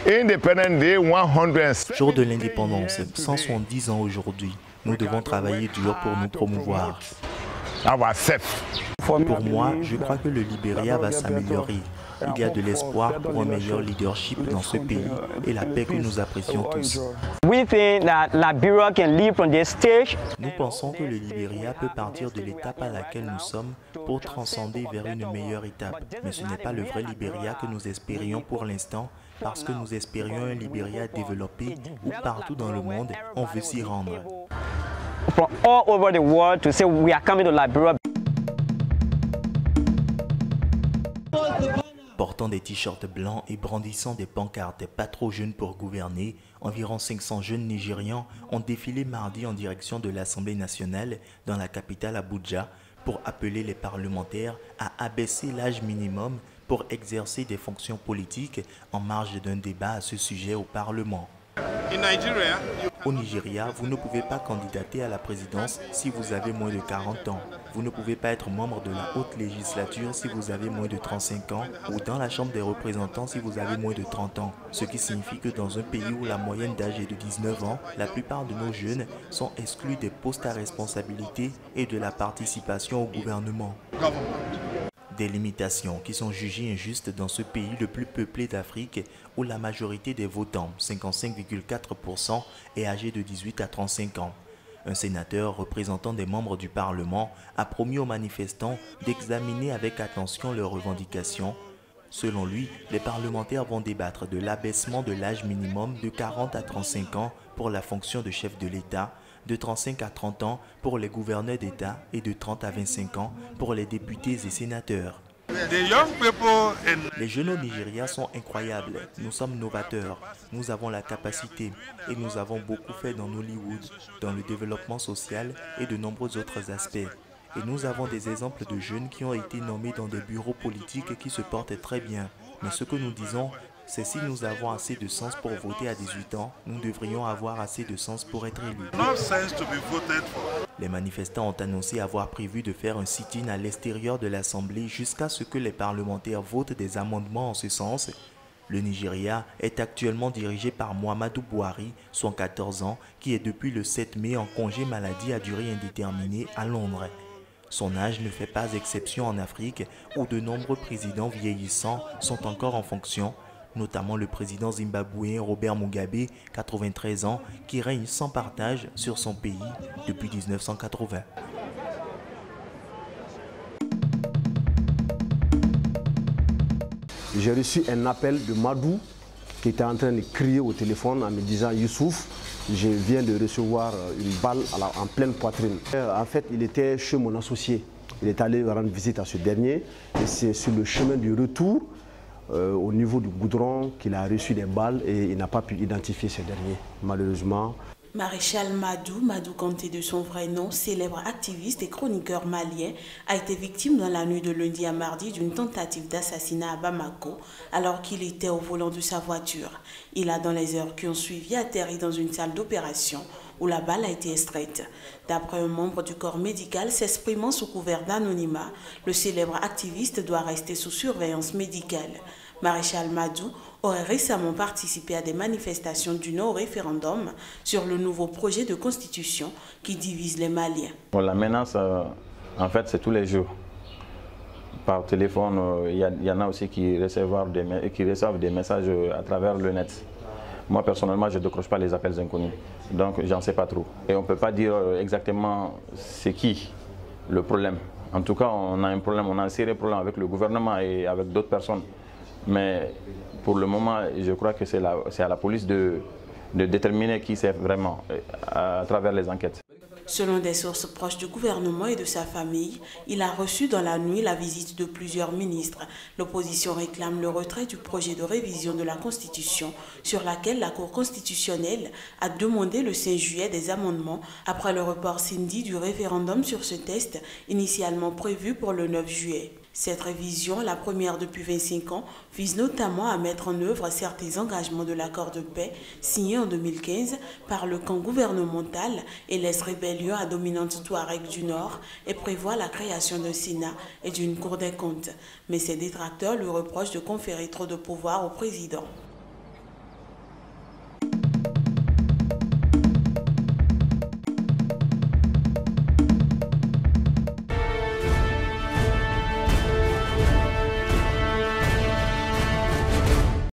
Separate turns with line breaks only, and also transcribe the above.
Independence Day 100.
Jour de l'indépendance, 170 ans aujourd'hui. Nous devons travailler dur pour nous promouvoir. Pour moi, je crois que le Libéria va s'améliorer. Il y a de l'espoir pour un meilleur leadership dans ce pays et la paix que nous apprécions tous. Nous pensons que le Libéria peut partir de l'étape à laquelle nous sommes pour transcender vers une meilleure étape. Mais ce n'est pas le vrai Libéria que nous espérions pour l'instant, parce que nous espérions un Libéria développé où partout dans le monde, on veut s'y rendre.
From all over the world to say we are coming to Liberia.
Portant des t-shirts blancs et brandissant des pancartes « Pas trop jeunes pour gouverner », environ 500 jeunes Nigérians ont défilé mardi en direction de l'Assemblée nationale dans la capitale Abuja pour appeler les parlementaires à abaisser l'âge minimum pour exercer des fonctions politiques en marge d'un débat à ce sujet au Parlement. Au Nigeria, vous ne pouvez pas candidater à la présidence si vous avez moins de 40 ans. Vous ne pouvez pas être membre de la haute législature si vous avez moins de 35 ans ou dans la Chambre des représentants si vous avez moins de 30 ans. Ce qui signifie que dans un pays où la moyenne d'âge est de 19 ans, la plupart de nos jeunes sont exclus des postes à responsabilité et de la participation au gouvernement. Des limitations qui sont jugées injustes dans ce pays le plus peuplé d'Afrique où la majorité des votants, 55,4%, est âgée de 18 à 35 ans. Un sénateur représentant des membres du Parlement a promis aux manifestants d'examiner avec attention leurs revendications. Selon lui, les parlementaires vont débattre de l'abaissement de l'âge minimum de 40 à 35 ans pour la fonction de chef de l'État, de 35 à 30 ans pour les gouverneurs d'État et de 30 à 25 ans pour les députés et sénateurs. Les jeunes au Nigeria sont incroyables. Nous sommes novateurs. Nous avons la capacité et nous avons beaucoup fait dans Nollywood, dans le développement social et de nombreux autres aspects. Et nous avons des exemples de jeunes qui ont été nommés dans des bureaux politiques qui se portent très bien. Mais ce que nous disons, c'est si nous avons assez de sens pour voter à 18 ans, nous devrions avoir assez de sens pour être élus. Les manifestants ont annoncé avoir prévu de faire un sit-in à l'extérieur de l'Assemblée jusqu'à ce que les parlementaires votent des amendements en ce sens. Le Nigeria est actuellement dirigé par Muhammadu Buhari, 114 ans, qui est depuis le 7 mai en congé maladie à durée indéterminée à Londres. Son âge ne fait pas exception en Afrique où de nombreux présidents vieillissants sont encore en fonction, notamment le président zimbabwéen Robert Mugabe, 93 ans, qui règne sans partage sur son pays depuis 1980.
J'ai reçu un appel de Madou qui était en train de crier au téléphone en me disant « Youssouf, je viens de recevoir une balle en pleine poitrine ». En fait, il était chez mon associé. Il est allé rendre visite à ce dernier et c'est sur le chemin du retour au niveau du goudron qu'il a reçu des balles et il n'a pas pu identifier ce dernier, malheureusement.
Maréchal Madou Kanté de son vrai nom, célèbre activiste et chroniqueur malien, a été victime dans la nuit de lundi à mardi d'une tentative d'assassinat à Bamako alors qu'il était au volant de sa voiture. Il a dans les heures qui ont suivi atterri dans une salle d'opération où la balle a été extraite. D'après un membre du corps médical s'exprimant sous couvert d'anonymat, le célèbre activiste doit rester sous surveillance médicale. Maréchal Madou aurait récemment participé à des manifestations du non-référendum sur le nouveau projet de constitution qui divise les Maliens.
La menace, en fait, c'est tous les jours. Par téléphone, il y en a aussi qui reçoivent des messages à travers le net. Moi, personnellement, je ne décroche pas les appels inconnus, donc j'en sais pas trop. Et on ne peut pas dire exactement c'est qui le problème. En tout cas, on a un problème, on a un sérieux problème avec le gouvernement et avec d'autres personnes. Mais pour le moment, je crois que c'est à la police de déterminer qui c'est vraiment à travers les enquêtes.
Selon des sources proches du gouvernement et de sa famille, il a reçu dans la nuit la visite de plusieurs ministres. L'opposition réclame le retrait du projet de révision de la Constitution sur laquelle la Cour constitutionnelle a demandé le 5 juillet des amendements après le report samedi du référendum sur ce texte initialement prévu pour le 9 juillet. Cette révision, la première depuis 25 ans, vise notamment à mettre en œuvre certains engagements de l'accord de paix signé en 2015 par le camp gouvernemental et les rébellions à dominante Touareg du Nord et prévoit la création d'un Sénat et d'une Cour des comptes. Mais ses détracteurs lui reprochent de conférer trop de pouvoir au président.